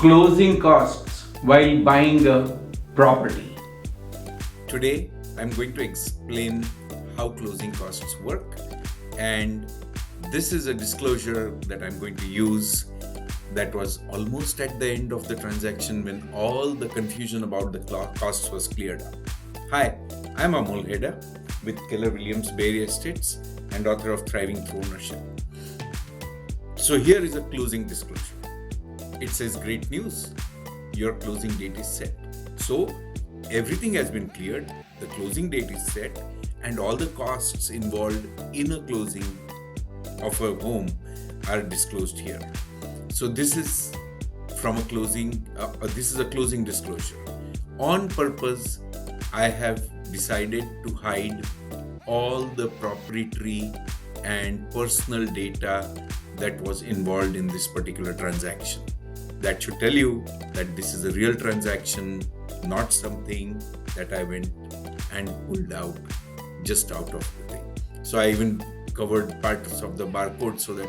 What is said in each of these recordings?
closing costs while buying a property. Today, I'm going to explain how closing costs work, and this is a disclosure that I'm going to use that was almost at the end of the transaction when all the confusion about the costs was cleared up. Hi, I'm Amol Heda with Keller Williams Bay Area Estates and author of Thriving Through Ownership. So here is a closing disclosure. It says, great news, your closing date is set. So everything has been cleared, the closing date is set, and all the costs involved in a closing of a home are disclosed here. So this is from a closing, this is a closing disclosure. On purpose, I have decided to hide all the proprietary and personal data that was involved in this particular transaction. That should tell you that this is a real transaction, not something that I went and pulled out just out of the thing. So I even covered parts of the barcode so that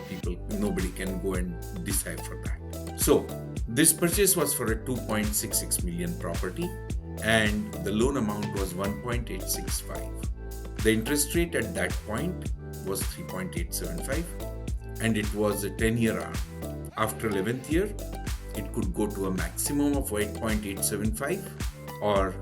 nobody can go and decipher that. So this purchase was for a 2.66 million property and the loan amount was 1.865. The interest rate at that point was 3.875 and it was a 10-year arm. After 11th year, it could go to a maximum of 8.875, or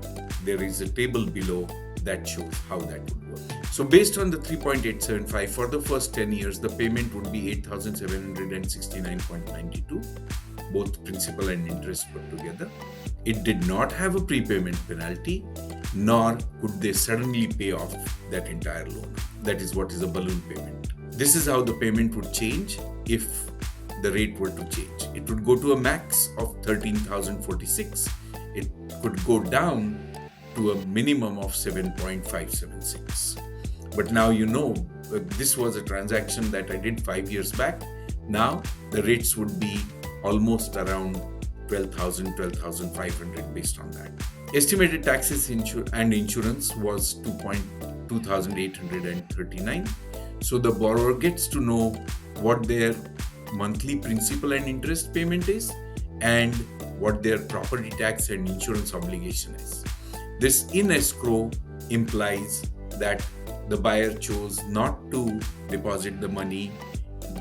there is a table below that shows how that would work. So based on the 3.875 for the first 10 years, the payment would be 8,769.92, both principal and interest put together. It did not have a prepayment penalty, nor could they suddenly pay off that entire loan. That is what is a balloon payment. This is how the payment would change if the rate were to change. It would go to a max of 13,046. It could go down to a minimum of 7.576. But now you know, this was a transaction that I did 5 years back. Now the rates would be almost around 12,000, 12,500 based on that. Estimated taxes and insurance was 2,839. So the borrower gets to know what their monthly principal and interest payment is and what their property tax and insurance obligation is. This in escrow implies that the buyer chose not to deposit the money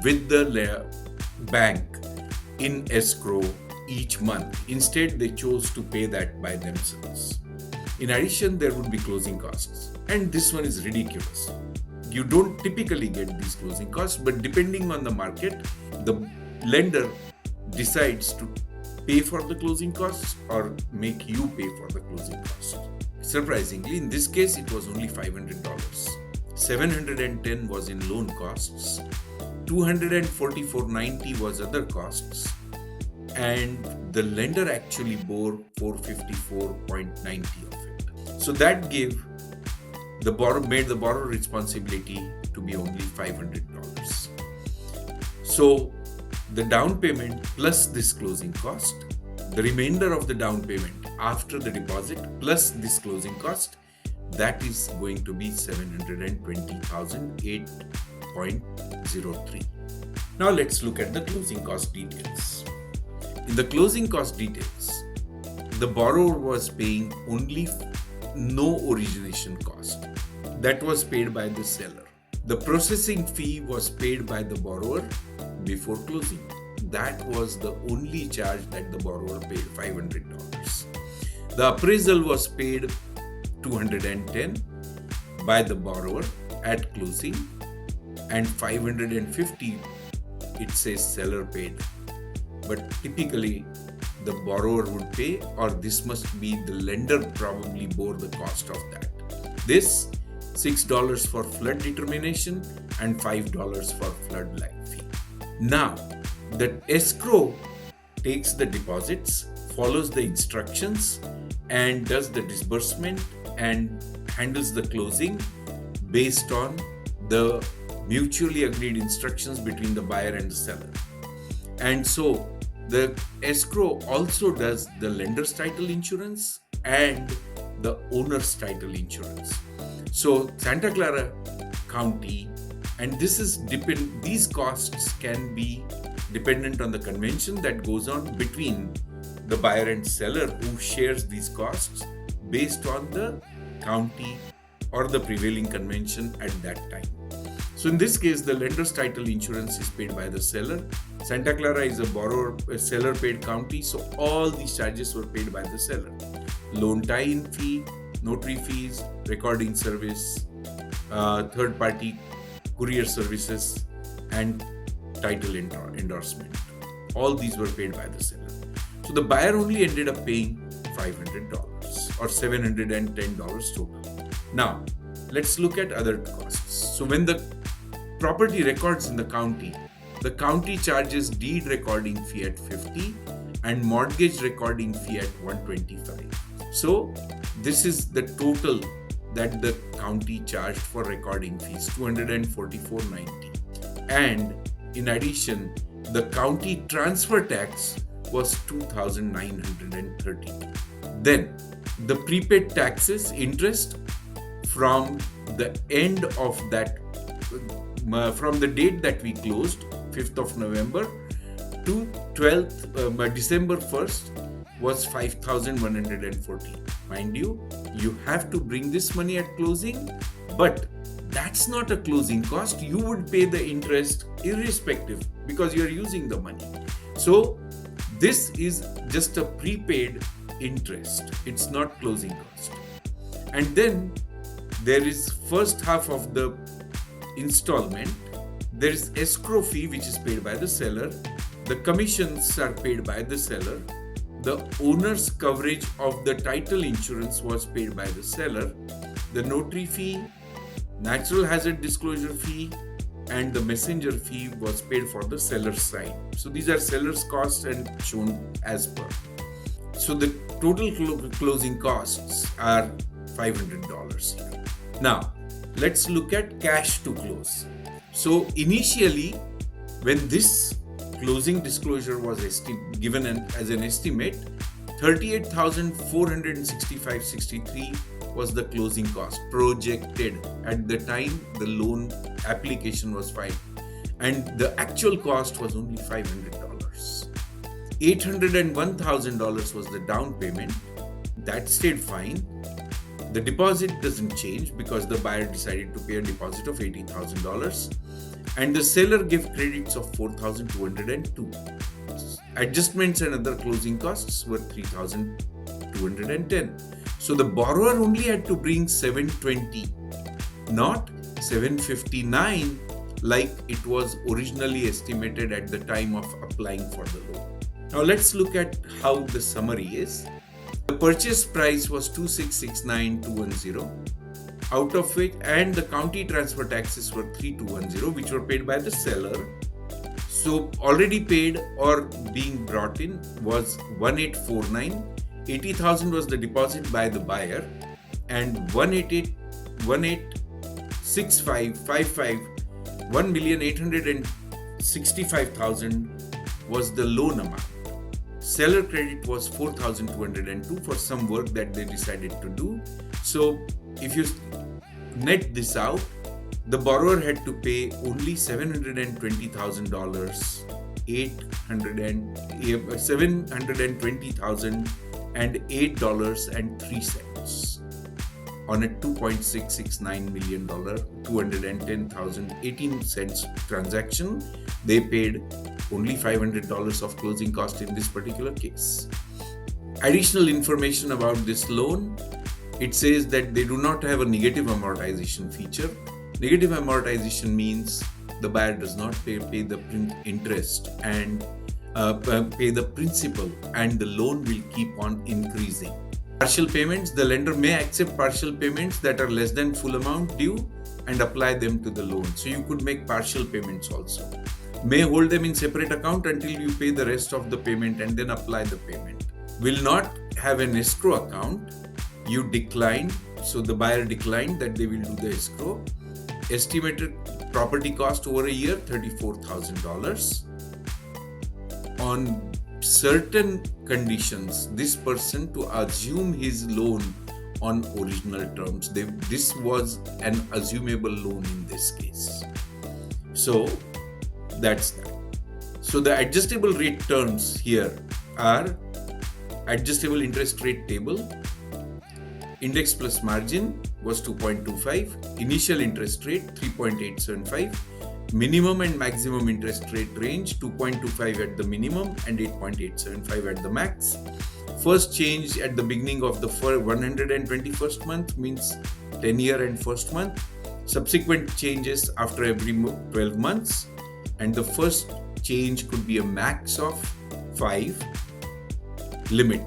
with the bank in escrow each month. Instead, they chose to pay that by themselves. In addition, there would be closing costs. And this one is ridiculous. You don't typically get these closing costs, but depending on the market, the lender decides to pay for the closing costs or make you pay for the closing costs. Surprisingly, in this case, it was only $500. $710 was in loan costs, $244.90 was other costs, and the lender actually bore $454.90 of it. So that made the borrower responsibility to be only $500. So the down payment plus this closing cost, the remainder of the down payment after the deposit plus this closing cost, that is going to be $720,008.03. Now let's look at the closing cost details. In the closing cost details, the borrower was paying only no origination cost. That was paid by the seller. The processing fee was paid by the borrower before closing. That was the only charge that the borrower paid, $500. The appraisal was paid $210 by the borrower at closing, and $550 it says seller paid. But typically the borrower would pay, or this must be the lender probably bore the cost of that. This $6 for flood determination and $5 for flood lag fee. Now, the escrow takes the deposits, follows the instructions, and does the disbursement and handles the closing based on the mutually agreed instructions between the buyer and the seller. And so the escrow also does the lender's title insurance and the owner's title insurance. So Santa Clara County, and these costs can be dependent on the convention that goes on between the buyer and seller who shares these costs based on the county or the prevailing convention at that time. So in this case, the lender's title insurance is paid by the seller. Santa Clara is a seller paid county, so all these charges were paid by the seller. Loan tie-in fee, notary fees, recording service, third-party courier services, and title endorsement. All these were paid by the seller. So the buyer only ended up paying $500 or $710 total. Now, let's look at other costs. So when the property records in the county charges deed recording fee at $50 and mortgage recording fee at $125. So this is the total that the county charged for recording fees, $244.90. And in addition, the county transfer tax was $2,930. Then the prepaid taxes interest from the end of that, from the date that we closed, 5th of November to 12th, December 1st was $5,140. Mind you, you have to bring this money at closing, but that's not a closing cost. You would pay the interest irrespective because you are using the money. So this is just a prepaid interest. It's not closing cost. And then there is first half of the installment. There is escrow fee which is paid by the seller. The commissions are paid by the seller. The owner's coverage of the title insurance was paid by the seller. The notary fee, natural hazard disclosure fee, and the messenger fee was paid for the seller's side. So these are seller's costs and shown as per. So the total closing costs are $500 here. Now, let's look at cash to close. So initially, when this closing disclosure was given as an estimate, $38,465.63 was the closing cost projected at the time the loan application was filed, and the actual cost was only $500. $801,000 was the down payment. That stayed fine. The deposit doesn't change because the buyer decided to pay a deposit of $80,000, and the seller gave credits of $4,202. Adjustments and other closing costs were $3,210. So the borrower only had to bring $720, not $759 like it was originally estimated at the time of applying for the loan. Now let's look at how the summary is. The purchase price was $2,669,210, out of which, and the county transfer taxes were $3,210, which were paid by the seller. So already paid or being brought in was $1,849. $80,000 was the deposit by the buyer, and $1,865,000 was the loan amount. Seller credit was $4,202 for some work that they decided to do. So if you net this out, the borrower had to pay only $720,000, $720,008.03 on a $2.669 million, 210,018 cents transaction. They paid only $500 of closing cost in this particular case. Additional information about this loan: it says that they do not have a negative amortization feature. Negative amortization means the buyer does not pay the interest and pay the principal, and the loan will keep on increasing. Partial payments: the lender may accept partial payments that are less than full amount due and apply them to the loan. So you could make partial payments also. May hold them in separate account until you pay the rest of the payment and then apply the payment. Will not have an escrow account. You declined, so the buyer declined that they will do the escrow. Estimated property cost over a year, $34,000. On certain conditions, this person to assume his loan on original terms. This was an assumable loan in this case. So that's that. So the adjustable rate terms here are adjustable interest rate table. Index plus margin was 2.25, initial interest rate 3.875, minimum and maximum interest rate range 2.25 at the minimum and 8.875 at the max. First change at the beginning of the 121st month means 10-year and first month. Subsequent changes after every 12 months, and the first change could be a max of 5 limit,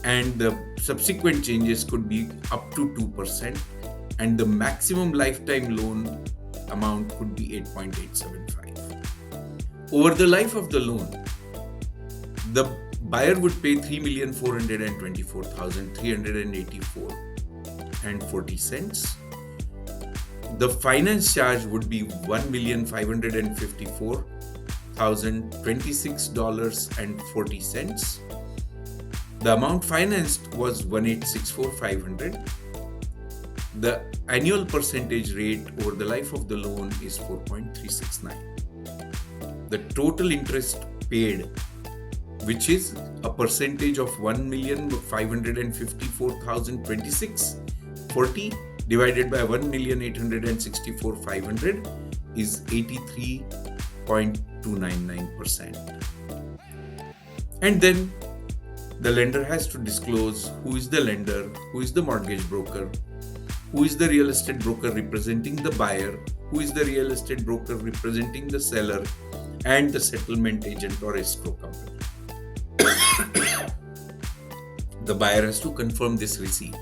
and the subsequent changes could be up to 2%, and the maximum lifetime loan amount could be 8.875. Over the life of the loan, the buyer would pay 3,424,384.40. The finance charge would be $1,554,026.40. The amount financed was 1,864,500. The annual percentage rate over the life of the loan is 4.369. The total interest paid, which is a percentage of 1,554,026.40 divided by 1,864,500, is 83.299%. And then the lender has to disclose who is the lender, who is the mortgage broker, who is the real estate broker representing the buyer, who is the real estate broker representing the seller, and the settlement agent or escrow company. The buyer has to confirm this receipt.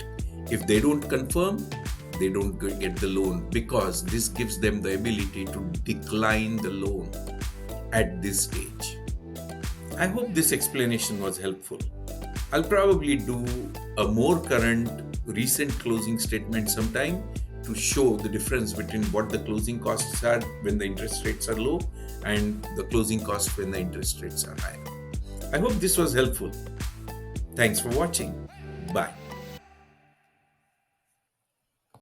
If they don't confirm, they don't get the loan, because this gives them the ability to decline the loan at this stage. I hope this explanation was helpful. I'll probably do a more current, recent closing statement sometime to show the difference between what the closing costs are when the interest rates are low and the closing costs when the interest rates are high. I hope this was helpful. Thanks for watching. Bye.